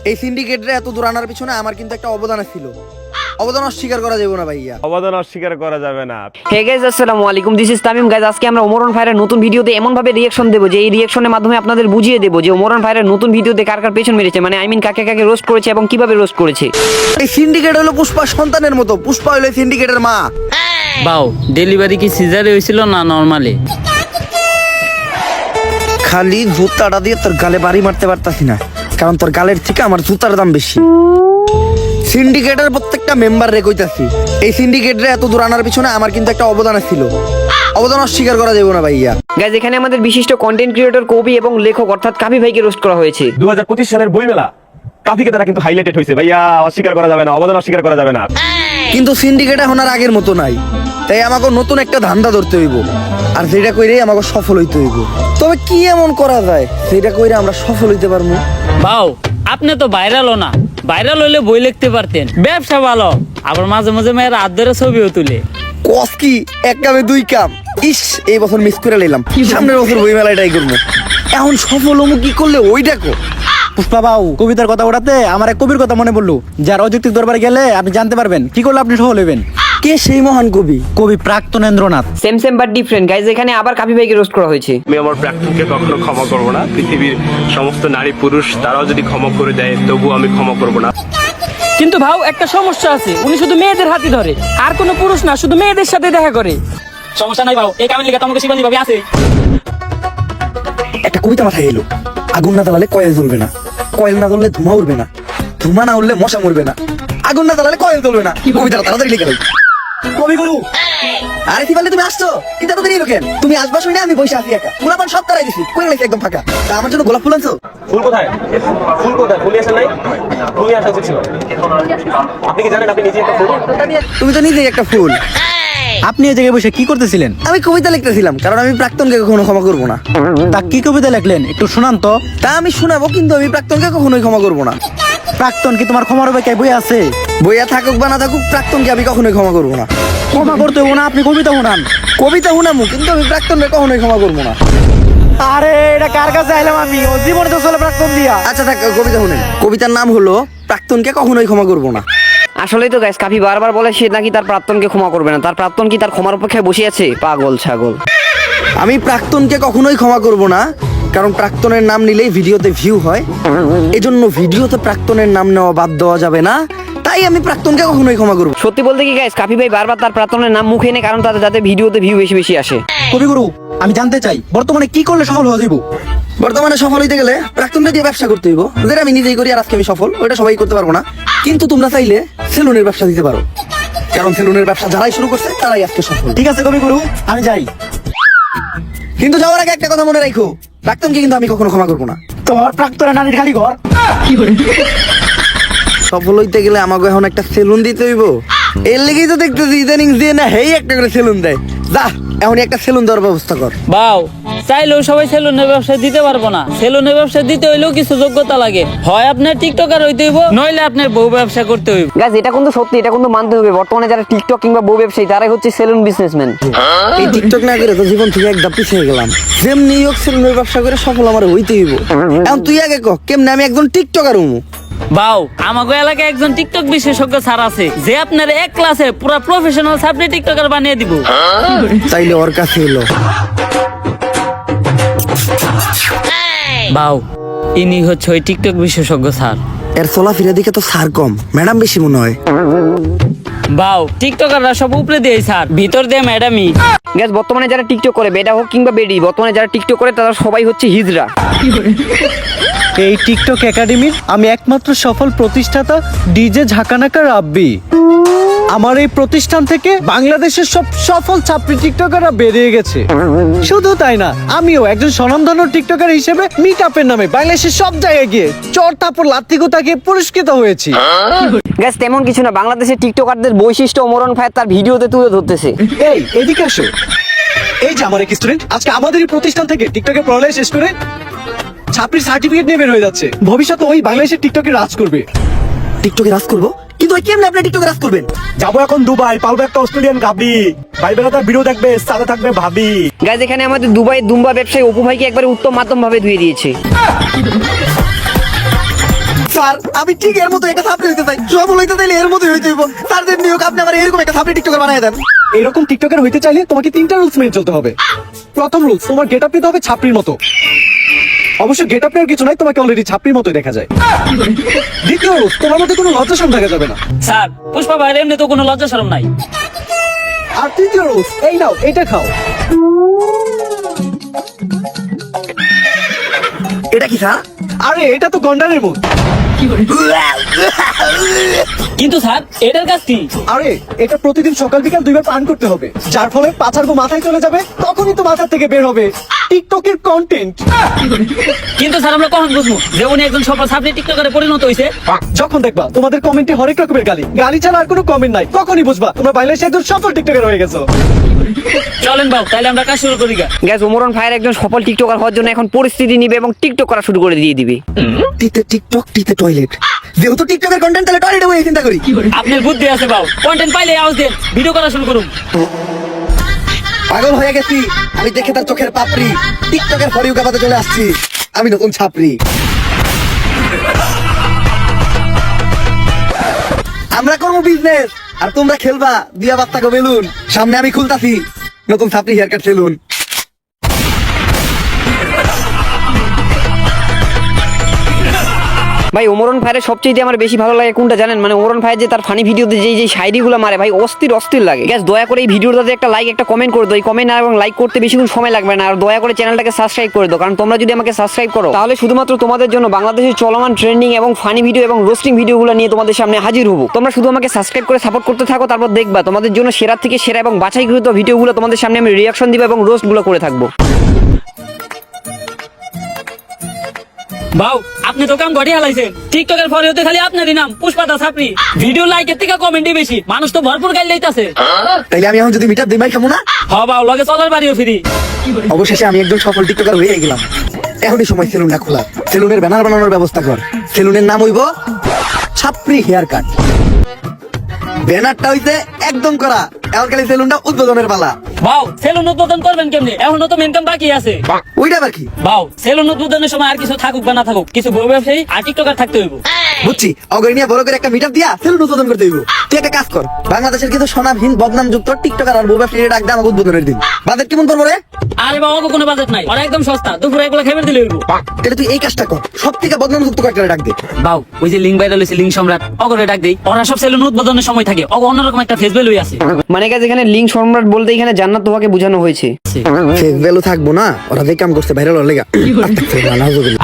এই সিন্ডিকেটরে এত দূর আনার পিছনে আমার কিন্তু একটা অবদান ছিল। অবদান অস্বীকার করা যাবে না ভাইয়া, অবদান অস্বীকার করা যাবে না। হে গাইস, আসসালামু আলাইকুম, দিস ইজ তামিম গাইস। আজকে আমরা ওমরান ভাইয়ের নতুন ভিডিওতে এমন ভাবে রিঅ্যাকশন দেব যে এই রিঅ্যাকশনের মাধ্যমে আপনাদের বুঝিয়ে দেব যে ওমরান ভাইয়ের নতুন ভিডিওতে কার কার পেছন মেরেছে, মানে আই মিন কাকে কাকে রোস্ট করেছে এবং কিভাবে রোস্ট করেছে। এই সিন্ডিকেট হলো পুষ্পা সন্তানের মতো, পুষ্পা হলো সিন্ডিকেটের মা। বাও, ডেলিভারি কি সিজারে হয়েছিল না নরমালি? খালি জুতাটা দিয়ে তোর গালে বাড়ি মারতে পারতাছি না, কারণ তোর গালের থেকে আমার জুতার দাম বেশি। সিন্ডিকেটের প্রত্যেকটা মেম্বার রে কইতাছি, এই সিন্ডিকেটরে এত দূর আনার পিছনে আমার কিন্তু একটা অবদান ছিল। অবদান অস্বীকার করা যাবে না ভাইয়া। গাইস, এখানে আমাদের বিশিষ্ট কন্টেন্ট ক্রিয়েটর, কবি এবং লেখক অর্থাৎ কাফি ভাইকে রোস্ট করা হয়েছে। 2025 সালের বইমেলা কাফিকে তারা কিন্তু হাইলাইটেড হয়েছে ভাইয়া, অস্বীকার করা যাবে না, অবদান অস্বীকার করা যাবে না। কিন্তু সিন্ডিকেট এখন আর আগের মতো নাই, তাই আমাকে নতুন একটা ধান্দা ধরতে হইব, আর যেটা কইরে আমাকে সফল হইতে হইব। তবে কি এমন করা যায় সেটা কইরে আমরা সফল হইতে পারবো? বাও, আপনি তো ভাইরালও না, ভাইরাল হইলে বই লিখতে পারতেন। ব্যবসা ভালো, আবার মাঝে মাঝে মেয়েরা হাত ধরে ছবিও তুলে। কস কি এক কামে দুই কাম। ইস, এই বছর মিস করে নিলাম, সামনের বছর বই মেলায় ট্রাই করবো। এখন সফল হমু কি করলে ওই দেখো। পুষ্পা বাউ, কবিতার কথা ওঠাতে আমার এক কবির কথা মনে পড়লো, যার অযৌক্তিক দরবারে গেলে আপনি জানতে পারবেন কি করলে আপনি সফল হবেন। কে সেই মহান কবি? কবি প্রাক্তনেন্দ্রনাথ। Same same but different guys. এখানে আবার কাফি ভাইকে রোস্ট করা হয়েছে। আমি আমার প্রাক্তনকে কখনো ক্ষমা করব না। পৃথিবীর সমস্ত নারী পুরুষ তারাও যদি ক্ষমা করে দেয় তবু আমি ক্ষমা করব না। কিন্তু ভাও, একটা সমস্যা আছে, উনি শুধু মেয়েদের হাতই ধরে, আর কোনো পুরুষ না, শুধু মেয়েদের সাথে দেখা করে। সমস্যা নাই ভাও, এই কামের লিখে তোমাকে শিবানী ভাবে আছে। একটা কবিতা মাথায় এলো, আগুন না জ্বালালে কয়েল জ্বলবে না, কয়েল না জ্বললে ধোঁয়া উড়বে না, ধোঁয়া না উঠলে মশা মরবে না, আগুন না জ্বালালে কয়েল জ্বলবে না। কবিতাটা তাড়াতাড়ি লিখে দাও কবিগুরু। আরে কি বলে তুমি আসছো? কিন্তু এত দেরি কেন? তুমি আসবা শুনে আমি বসে আছি একা, পুরাপান সব তারাই দিছি, কই লাগছে একদম ফাঁকা। তা আমার জন্য গোলাপ ফুল আনছো? ফুল কোথায়? ফুল কোথায়? ফুল আসে নাই? ফুল আসা উচিত ছিল। আপনি কি জানেন আপনি নিজে একটা ফুল? তুমি তো নিজেই একটা ফুল। আপনি এই জায়গায় বসে কি করতেছিলেন? আমি কবিতা লিখতেছিলাম, কারণ আমি প্রাক্তনকে কখনো ক্ষমা করবো না। তা কি কবিতা লিখলেন একটু শোনান তো। তা আমি শোনাবো, কিন্তু আমি প্রাক্তনকে কখনোই ক্ষমা করবো না। প্রাক্তন কি তোমার ক্ষমার হবে বই আছে? বইয়া থাকুক বা না থাকুক, প্রাক্তনকে আমি কখনোই ক্ষমা করবো না। ক্ষমা করতে হবে না, আপনি কবিতা শোনান। কবিতা শুনামু, কিন্তু আমি প্রাক্তনকে কখনোই ক্ষমা করবো না। আরে এটা কার কাছে আইলাম আমি? ও জীবনে তো চলে প্রাক্তন দিয়া। আচ্ছা থাক, কবিতা শুনেন। কবিতার নাম হলো প্রাক্তনকে কখনোই ক্ষমা করবো না। আসলেই তো গাইস, কাফি বারবার বলে সে নাকি তার প্রাক্তনকে ক্ষমা করবে না। তার প্রাক্তন কি তার ক্ষমার অপেক্ষায় বসে আছে? পাগল ছাগল। আমি প্রাক্তনকে কখনোই ক্ষমা করব না, কারণ প্রাক্তনের নাম নিলেই ভিডিওতে ভিউ হয়, এজন্য ভিডিওতে প্রাক্তনের নাম নেওয়া বাদ দেওয়া যাবে না। তাই আমি প্রাক্তনকে কখনোই ক্ষমা করব। সত্যি বলতে কি গাইস, কাফি ভাই বারবার তার প্রাক্তনের নাম মুখে এনে, কারণ তাদের যাতে ভিডিওতে ভিউ বেশি বেশি আসে। কবিগুরু, আমি জানতে চাই বর্তমানে কি করলে সফল হওয়া যাবে? বর্তমানে সফল হইতে গেলে প্রাক্তনকে দিয়ে ব্যবসা করতে হইব, যেটা আমি নিজেই করি আর আজকে আমি সফল, ওটা সবাই করতে পারবো না। কিন্তু তোমরা চাইলে সেলুনের ব্যবসা দিতে পারো, কারণ সেলুনের ব্যবসা যারাই শুরু করছে তারাই আজকে সফল। ঠিক আছে কবিগুরু, আমি যাই। কিন্তু যাওয়ার আগে একটা কথা মনে রাখো, প্রাক্তনকে কিন্তু আমি কখনো ক্ষমা করবো না। তোমার প্রাক্তনের নানির খালি ঘর। সফল হইতে গেলে আমাকে এখন একটা সেলুন দিতে হইব। এর লেগেই তো দেখতেছি ইদানিং দিয়ে না হেই একটা করে সেলুন দেয়। যা, এখন একটা সেলুন দেওয়ার ব্যবস্থা কর। বাও, চাইলেও সবাই সেলুনের ব্যবসা দিতে পারবো না। সেলুনের ব্যবসা দিতে হইলেও কিছু যোগ্যতা লাগে। হয় আপনার টিকটকার হইতে হইব, নইলে আপনার বউ ব্যবসা করতে হইব। গাইস, এটা কিন্তু সত্যি, এটা কিন্তু মানতে হবে। বর্তমানে যারা টিকটক কিংবা বউ ব্যবসায়ী তারাই হচ্ছে সেলুন বিজনেসম্যান। এই টিকটক না করে তো জীবন থেকে একদম পিছিয়ে গেলাম। যেমনি হোক সেলুনের ব্যবসা করে সফল আমার হইতে হইব। এখন তুই আগে কহ, কেমনে আমি একজন টিকটকার হমু? বাও, আমাগো এলাকায় একজন টিকটক বিশেষজ্ঞ স্যার আছে, যে আপনার এক ক্লাসে পুরো প্রফেশনাল সাবজেক্ট টিকটকার বানিয়ে দিব। তাইলে ওর কাছে এলো। বাও, ইনি হচ্ছে ওই টিকটক বিশেষজ্ঞ স্যার। এর চলাফেরা দিকে তো স্যার কম, ম্যাডাম বেশি মনে হয়। বাও, টিকটকাররা সব উপরে দিয়ে স্যার, ভিতর দিয়ে ম্যাডামই। গাইস, বর্তমানে যারা টিকটক করে, বেটা হোক কিংবা বেডি, বর্তমানে যারা টিকটক করে তারা সবাই হচ্ছে হিজড়া। এই টিকটক একাডেমির আমি একমাত্র সফল প্রতিষ্ঠাতা ডিজে ঝাঁকানাকা রাব্বি। আমার এই প্রতিষ্ঠান থেকে বাংলাদেশের সব সফল ছাত্রী টিকটকাররা বেরিয়ে গেছে। শুধু তাই না, আমিও একজন স্বনামধন্য টিকটকার হিসেবে মিট আপের নামে বাংলাদেশের সব জায়গায় গিয়ে চর থাপ্পড় লাত্তি গোতাকে পুরস্কৃত হয়েছি। গাইস, তেমন কিছু না, বাংলাদেশের টিকটকারদের বৈশিষ্ট্য ওমরান ভাই তার ভিডিওতে তুলে ধরতেছে। এই এদিকে আসো। এই যে আমার এক স্টুডেন্ট আজকে আমাদের এই প্রতিষ্ঠান থেকে টিকটকে পড়ালেখা শেষ করে ছাত্রীর সার্টিফিকেট নিয়ে বের হয়ে যাচ্ছে। ভবিষ্যতে ওই বাংলাদেশের টিকটকে রাজ করবে। টিকটকে রাজ করবো? কিন্তু ওই কেমনে আপনি টিকটকে রাজ করবেন? যাবো এখন দুবাই, পালবো একটা অস্ট্রেলিয়ান গাবি, ভাই বেলা ভিডিও দেখবে, সাথে থাকবে ভাবি। গাইস, এখানে আমাদের দুবাইয়ের দুম্বা ব্যবসায়ী অপু ভাইকে একবারে উত্তম মাধ্যম ভাবে ধুয়ে দিয়েছে। স্যার আমি ঠিক এর মতো একটা সাপ্লি হইতে চাই, সফল হইতে চাইলে এর মতোই হইতে হইব। স্যারদের নিয়োগ আপনি আমার এরকম একটা সাপ্লি টিকটকার বানায় দেন। এরকম টিকটকার হইতে চাইলে তোমাকে 3টা রুলস মেনে চলতে হবে। প্রথম রুলস, তোমার গেট আপ নিতে হবে ছাপড়ির মতো। অবশ্য গেট আপ নেওয়ার কিছু নাই, তোমাকে অলরেডি ছাপড়ির মতোই দেখা যায়। দ্বিতীয় রুলস, তোমার মধ্যে কোনো লজ্জা শরম দেখা যাবে না। স্যার পুষ্পা ভাইয়ের এমনি তো কোনো লজ্জা শরম নাই। আর তৃতীয় রুলস, এই নাও এটা খাও। এটা কি স্যার? আরে এটা তো গন্ডারের মুখ। কিন্তু স্যার এটার কাজ কি? আরে এটা প্রতিদিন সকাল বিকাল 2 বার পান করতে হবে, যার ফলে পাছার গো মাথায় চলে যাবে, তখনই তো মাথা থেকে বের হবে টিকটকের কন্টেন্ট। কিন্তু স্যার আমরা কখন বুঝবো যে উনি একজন সফল সাপ্লি টিকটকারে পরিণত হয়েছে? যখন দেখবা তোমাদের কমেন্টে হরেক রকমের গালি, গালি ছাড়া আর কোনো কমেন্ট নাই, তখনই বুঝবা তোমরা বাংলাদেশে একজন সফল টিকটকার হয়ে গেছো। চলেন বাবু তাহলে আমরা কাজ শুরু করি গা। গ্যাস ওমরন ফায়ার একজন সফল টিকটকার হওয়ার জন্য এখন পরিস্থিতি নিবে এবং টিকটক করা শুরু করে দিয়ে দিবে। টিতে টিকটক, টিতে টয়লেট। যেহেতু টিকটকের কন্টেন্ট, তাহলে টয়লেটে বসে চিন্তা করি। আপনার বুদ্ধি আছে বাবু, কন্টেন্ট পাইলে আওয়াজ দেন, ভিডিও করা শুরু করুন। পাগল হয়ে গেছি আমি দেখে তার চোখের পাপড়ি। টিকটকের ফর ইউ গাবাতে চলে আসছি আমি নতুন ছাপড়ি। আমরা করবো বিজনেস আর তোমরা খেলবা দিয়া বাচ্চা গো বেলুন। সামনে আমি খুলতাছি নতুন ছাপড়ি হেয়ার কাট সেলুন। ভাই ওমরন ফায়ারের সবচেয়ে আমার বেশি ভালো লাগে কোনটা জানেন? মানে ওমরন ফায়ার যে তার ফানি ভিডিওতে যেই শায়রিগুলো মারে ভাই, অস্থির অস্থির লাগে। গ্যাস দয়া করে এই ভিডিওটাতে একটা লাইক একটা কমেন্ট করে দাও। এই কমেন্ট এবং লাইক করতে বেশিক্ষণ সময় লাগবে না। আর দয়া করে চ্যানেলটাকে সাবস্ক্রাইব করে দাও, কারণ তোমরা যদি আমাকে সাবস্ক্রাইব করো তাহলে শুধুমাত্র তোমাদের জন্য বাংলাদেশের চলমান ট্রেন্ডিং এবং ফানি ভিডিও এবং রোস্টিং ভিডিওগুলো নিয়ে তোমাদের সামনে হাজির হবো। তোমরা শুধু আমাকে সাবস্ক্রাইব করে সাপোর্ট করতে থাকো, তারপর দেখবা তোমাদের জন্য সেরা থেকে সেরা এবং বাছাইকৃত ভিডিওগুলো তোমাদের সামনে আমি রিয়াকশন দিব এবং রোস্টগুলো করে থাকবো। বাউ আপনি তো কাম গড়ি হালাইছেন। টিকটকের ফরে হতে খালি আপনারই নাম পুষ্পাদা ছাপড়ি। ভিডিও লাইকের থেকে কমেন্টই বেশি, মানুষ তো ভরপুর গাইল লইতাছে। তাইলে আমি এখন যদি মিটার দিই ভাই খাবো না? হ বাউ লগে চলার বাড়িও ফিরি। অবশেষে আমি একজন সফল টিকটকার হয়ে গেলাম। এখনই সময় সেলুনটা খোলা। সেলুনের ব্যানার বানানোর ব্যবস্থা কর। সেলুনের নাম হইব ছাপড়ি হেয়ার কাট। ব্যানারটা হইতে একদম করা, এখন খালি সেলুনটা উদ্বোধনের পালা। বাউ সেলুন উদ্বোধন করবেন কেমনে? এখনো তো মেন কাম বাকি আছে। ওইটা আবার কি? বাউ সেলুন উদ্বোধনের সময় আর কিছু থাকুক বা না থাকুক, কিছু বউ ব্যবসায়ী আর টিকটকার থাকতে হইব। বুঝছি, অগরিনিয়া বড় করে একটা মিটার দিয়া সেলুন উদ্বোধন করতে হইব। তুই একটা কাজ কর, বাংলাদেশের কিন্তু সোনামহীন বদনাম যুক্ত টিকটকার আর বউ ব্যবসায়ীর ডাক দাম উদ্বোধনের দিন। বাজেট কেমন করবো রে? আরে বাবা কোনো বাজেট নাই, ওরা একদম সস্তা, দুপুরে এগুলো খেয়ে দিলে হইব। তাহলে তুই এই কাজটা কর, সব থেকে বদনাম যুক্ত কয়েকটা ডাক দে। বাউ ওই যে লিঙ্ক ভাইরাল হয়েছে লিঙ্ক সম্রাট, অগরে ডাক দেই। ওরা সব সেলুন উদ্বোধনের সময় থাকে, অগ অন্যরকম একটা ফেস ভ্যালু আছে। মানে গ্যাস এখানে লিঙ্ক সম্রাট বলতে এখানে জান্নাত তোহাকে বোঝানো হয়েছে। ফেস ভ্যালু থাকবো না, ওরা যে কাম করছে ভাইরাল হলে গা।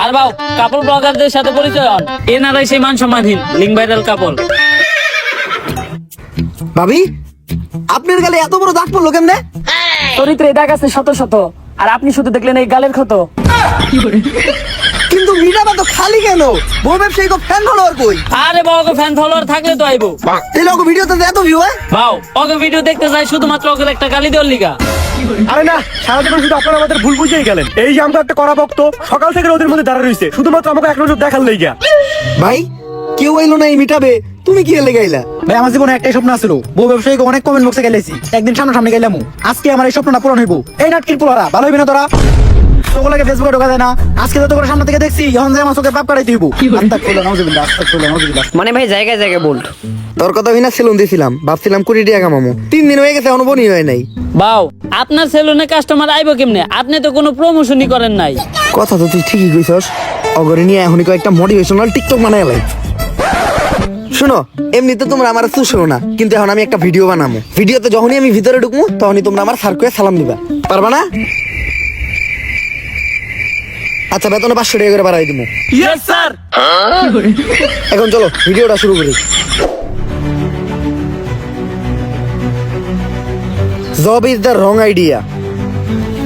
আর বাউ কাপড় ব্লগারদের সাথে পরিচয় হন, এনারাই সেই মান সম্মানহীন লিঙ্ক ভাইরাল কাপড়। ভাবি আপনার গালে এত বড় দাগ পড়লো কেমনে? চরিত্রে দাগ আছে শত শত, আর আপনি শুধু দেখলেন এই গালের ক্ষত। কিন্তু মিটারটা তো খালি কেন? বউ ব্যবসায়ী ফ্যান ফলোয়ার কই? আরে বাবা ফ্যান ফলোয়ার থাকলে তো আইবো। তাহলে ওকে ভিডিওতে এত ভিউ হয়? বাউ ওকে ভিডিও দেখতে চাই শুধুমাত্র ওকে একটা গালি দেওয়ার লিগা। আরে না, সারা জীবন শুধু আপনারা আমাদের ভুল বুঝেই গেলেন। এই যে আমরা একটা কড়া ভক্ত, সকাল থেকে ওদের মধ্যে দাঁড়া রইছে শুধুমাত্র আমাকে এক নজর দেখার লেগা। ভাই কেউ এলো না এই মিটাবে, তুমি কি এলে গাইলা? ভাই আমার জীবনে একটাই স্বপ্ন আছিল, বউ ব্যবসায়ীকে অনেক কমেন্ট বক্সে গেলেছি, একদিন সামনে গেলাম। আজকে আমার এই স্বপ্নটা পূরণ হইব। এই নাটকির পোলারা ভালো হইবে না তোরা? তোগুলোকে ফেসবুকে ঢোকা যায় না, আজকে যত করে সামনে থেকে দেখছি এখন যে আমার চোখে পাপ কাটাই দিব। মানে ভাই জায়গায় জায়গায় বোল্ট। তোর কথা হইনা সেলুন দিছিলাম, ভাবছিলাম 20 টাকা কামামু। 3 দিন হয়ে গেছে এখনো বনি হয় নাই। বাউ আপনার সেলুনে কাস্টমার আইবো কেমনে? আপনি তো কোনো প্রমোশনই করেন নাই। কথা তো তুই ঠিকই কইছস। অগরিনিয়া এখনই কয়েকটা মোটিভেশনাল টিকটক বানায় লাই। শুনো, এমনিতে তোমরা আমার চুষো না, কিন্তু এখন আমি একটা ভিডিও বানাবো। ভিডিওতে যখনই আমি ভিতরে ঢুকবো তখনই তোমরা আমার স্যার কয়ে সালাম দিবা, পারবা না? আচ্ছা বেতনে 500 টাকা করে বাড়াই দিবো। Yes sir. এখন চলো ভিডিওটা শুরু করি। Job is the wrong idea,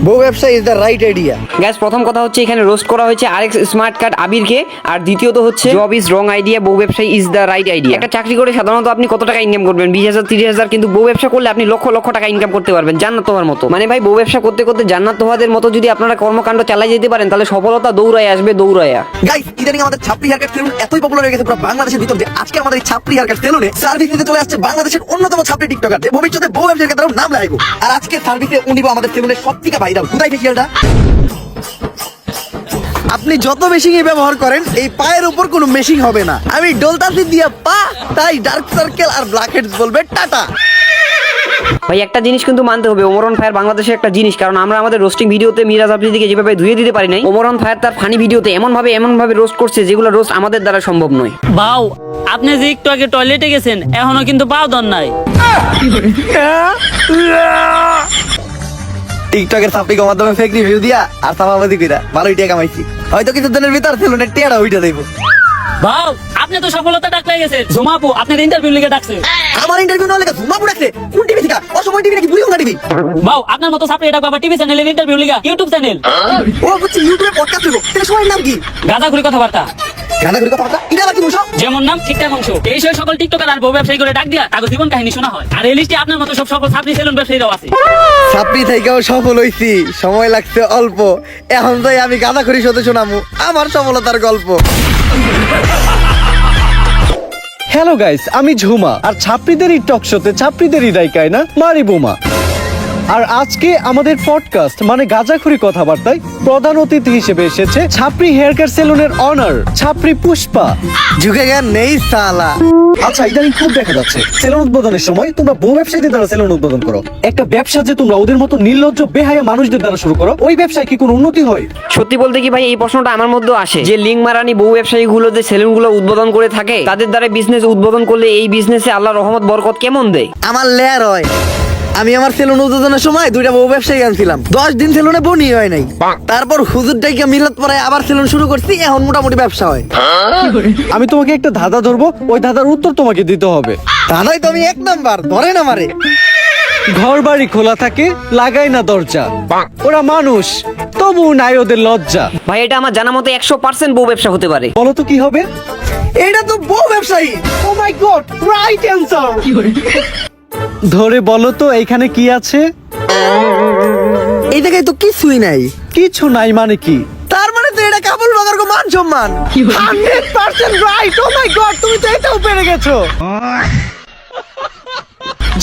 বউ ব্যবসা is the right idea. Gas প্রথম কথা হচ্ছে এখানে রোস্ট করা হয়েছে আরএক্স স্মার্ট কার্ড আবিরকে, আর দ্বিতীয়ত হচ্ছে জব ইজ রং আইডিয়া, বউ ব্যবসায়ী ইজ দ্য রাইট আইডিয়া। একটা চাকরি করে সাধারণত আপনি কত টাকা ইনকাম করবেন? 20,000 30,000, কিন্তু বউ ব্যবসা করলে আপনি লক্ষ লক্ষ টাকা ইনকাম করতে পারবেন জান্নাত তোহার মতো। মানে ভাই বউ ব্যবসা করতে করতে জান্নাত তোহাদের মতো যদি আপনারা কর্মকাণ্ড চালাই যেতে পারেন তাহলে সফলতা দৌড়ায় আসবে দৌড়ায়া। গাইস ইদানিং আমাদের ছাপড়ি হেয়ার কাট সেলুন এতই পপুলার হয়ে গেছে পুরো বাংলাদেশের ভিতর যে আজকে আমাদের এই ছাপড়ি হেয়ার কাট সেলুনে সার্ভিস দিতে চলে আসছে বাংলাদেশের অন্যতম ছাপড়ি টিকটকার, যে ভবিষ্যতে বউ ব্যবসায়ীর ক্ষেত্রে নাম লাগাইবো। আর আজকে সার্ভিসে উনিব আমাদের সেলুনের সবথেকে ভাইরাল। কোথায় ফেসিয়ালটা? আপনি যত মেশিং ব্যবহার করেন এই পায়ের উপর কোনো মেশিং হবে না। আমি ডলতাছি দিয়া পা, তাই ডার্ক সার্কেল আর ব্ল্যাক হেডস বলবে টাটা। ভাই একটা জিনিস কিন্তু মানতে হবে, ওমরন ফায়ার বাংলাদেশের একটা জিনিস, কারণ আমরা আমাদের রোস্টিং ভিডিওতে মিরাজ আফ্রিদিকে যেভাবে ধুয়ে দিতে পারি নাই, ওমরন ফায়ার তার ফানি ভিডিওতে এমন ভাবে রোস্ট করছে যেগুলো রোস্ট আমাদের দ্বারা সম্ভব নয়। ভাও আপনি যে একটু আগে টয়লেটে গেছেন এখনো কিন্তু পাও দন নাই। টিকটকের সাপটিকের মাধ্যমে ফেক রিভিউ দিয়া আর সামাবাদি কইরা ভালোই টাকা কামাইছি। হয়তো কিছু দিনের ভিতর সেলুনের টিয়াটা উইটা দেব। ভাও আপনি তো সফলতা ডাক পেয়ে গেছেন, জমাপু আপনার ইন্টারভিউ লিখে ডাকছে। আমার ইন্টারভিউ না লেখা ঘুমা পড়াছে কোন টিভি থেকে? অসময় টিভি নাকি বুড়িগঙ্গা টিভি? ভাও আপনার মতো সাপড়ে এটা বাবা টিভি চ্যানেলের ইন্টারভিউ লিখা ইউটিউব চ্যানেল। ও বুঝছি ইউটিউবে পডকাস্ট হইব। তাহলে সময়ের নাম কি? গাঁজাখুরি কথাবার্তা। গানা করে কথা এটা বাকি মুশো। যেমন নাম ঠিকঠাক অংশ। এই সব সকল টিকটকার আর বউ ব্যবসায়ী করে ডাক দিয়া তাদের জীবন কাহিনী শোনা হয়। আর এই লিস্টে আপনার মতো সব সকল ছাত্রী সেলুন ব্যবসায়ীরাও আছে। ছাত্রী থেকেও সফল হইছি, সময় লাগছে অল্প। এখন তাই আমি গাঁদা করি শোতে শোনামু আমার সফলতার গল্প। হ্যালো গাইস, আমি ঝুমা, আর ছাত্রীদেরই টক শোতে ছাত্রীদেরই দায়িকায় না মারি বোমা। আর আজকে আমাদের পডকাস্ট মানে গাঁজাখুরি কথাবার্তায় প্রধান অতিথি হিসেবে এসেছে ছাপরি হেয়ার কেয়ার সেলুনের অনার ছাপরি পুষ্পা। ঝুঁকে জ্ঞান নেই সালা। আচ্ছা, ইদানিং খুব দেখা যাচ্ছে সেলুন উদ্বোধনের সময় তোমরা বউ ব্যবসায়ীদের দ্বারা সেলুন উদ্বোধন করো। একটা ব্যবসা যে তোমরা ওদের মতো নির্লজ্জ বেহায়া মানুষদের দ্বারা শুরু করো, ওই ব্যবসায় কি কোনো উন্নতি হয়? সত্যি বলতে কি ভাই, এই প্রশ্নটা আমার মধ্যে আসে যে লিঙ্ক মারানি বউ ব্যবসায়ী গুলো যে সেলুন গুলো উদ্বোধন করে থাকে, তাদের দ্বারা বিজনেস উদ্বোধন করলে এই বিজনেসে আল্লাহ রহমত বরকত কেমন দেয়? আমার লেয়ার হয়। আমি আমার সেলুন উদ্বোধনের সময় দুইটা বউ ব্যবসায়ী আনছিলাম, 10 দিন সেলুনে বনি হয় নাই। তারপর হুজুর ডাইকে মিলাত পরে আবার সেলুন শুরু করছি, এখন মোটামুটি ব্যবসা হয়। আমি তোমাকে একটা ধাঁধা ধরবো, ওই ধাঁধার উত্তর তোমাকে দিতে হবে। তা নয় তো আমি 1 নাম্বার ধরে না মারে। ঘর বাড়ি খোলা থাকে, লাগাই না দরজা, ওরা মানুষ তবু নাই ওদের লজ্জা। ভাই এটা আমার জানা মতে 100% বউ ব্যবসা হতে পারে। বলো তো কি হবে? এটা তো বউ ব্যবসায়ী। ও মাই গড, রাইট অ্যানসার। ধরে বলো তো এইখানে কি আছে? এই জায়গায় তো কিছুই নাই। কিছু নাই মানে কি? তার মানে তো এটা কাবুল বাগার কো মান সম্মান। 100% রাইট। ও মাই গড, তুমি তো এটাও পেরে গেছো।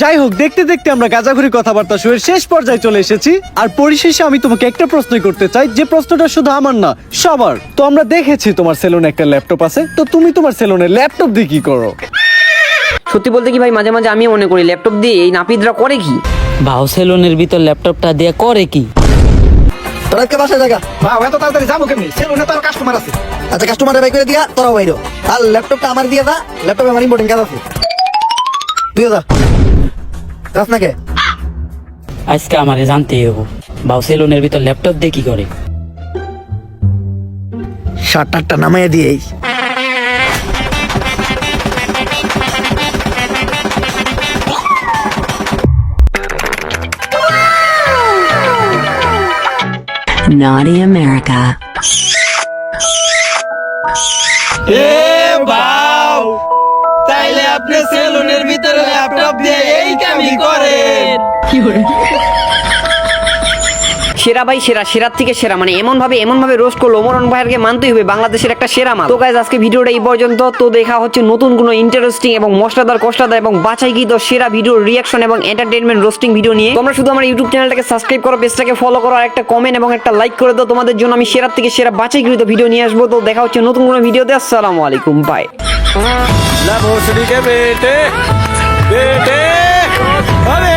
যাই হোক, দেখতে দেখতে আমরা গাঁজাখুরি কথাবার্তা শোয়ের শেষ পর্যায়ে চলে এসেছি। আর পরিশেষে আমি তোমাকে একটা প্রশ্নই করতে চাই, যে প্রশ্নটা শুধু আমার না সবার। তো আমরা দেখেছি তোমার সেলুনে একটা ল্যাপটপ আছে, তো তুমি তোমার সেলুনে ল্যাপটপ দিয়ে কি করো? সত্যি বলতে কি ভাই, মাঝে মাঝে আমিও মনে করি ল্যাপটপ দিয়ে এই নাপিতরা করে কি? ভাও সেলুনের ভিতর ল্যাপটপটা দিয়ে করে কি? তোরা কে বাসায় জায়গা? বাহ, এত তাড়াতাড়ি যাবো কেমনি? সেলুনে তো আর কাস্টমার আছে। আচ্ছা, কাস্টমারে বাই করে দিয়া তোরা বাইরো। আর ল্যাপটপটা আমার দিয়ে দা, ল্যাপটপে আমার ইম্পর্টেন্ট কাজ আছে। দিয়ে দা। যাস না কে? আজকে আমারে জানতে হবো ভাও সেলুনের ভিতর ল্যাপটপ দিয়ে কি করে। শার্টটা নামাইয়া দিয়েই। Naughty America. তাইলে আপনি সেলুনের ভিতরে ল্যাপটপ দিয়ে এই কামই করেন? সেরা ভাই সেরা, সেরার থেকে সেরা, মানে এমন ভাবে রোস্ট করলো ওমরন ভাইয়েরকে মানতেই হবে বাংলাদেশের একটা সেরা মাল। তো গাইজ আজকে ভিডিওটা এই পর্যন্ত। তো দেখা হচ্ছে নতুন কোনো ইন্টারেস্টিং এবং মশলাদার কষ্টাদার এবং বাছাইকৃত সেরা ভিডিও রিয়াকশন এবং এন্টারটেইনমেন্ট রোস্টিং ভিডিও নিয়ে। তোমরা শুধু আমার ইউটিউব চ্যানেলটাকে সাবস্ক্রাইব করো, পেজটাকে ফলো করো, আর একটা কমেন্ট এবং একটা লাইক করে দাও। তোমাদের জন্য আমি সেরার থেকে সেরা বাছাইকৃত ভিডিও নিয়ে আসবো। তো দেখা হচ্ছে নতুন কোনো ভিডিওতে। আসসালামু আলাইকুম, বাই। না ভোসড়ি কে বেটে বেটে, আরে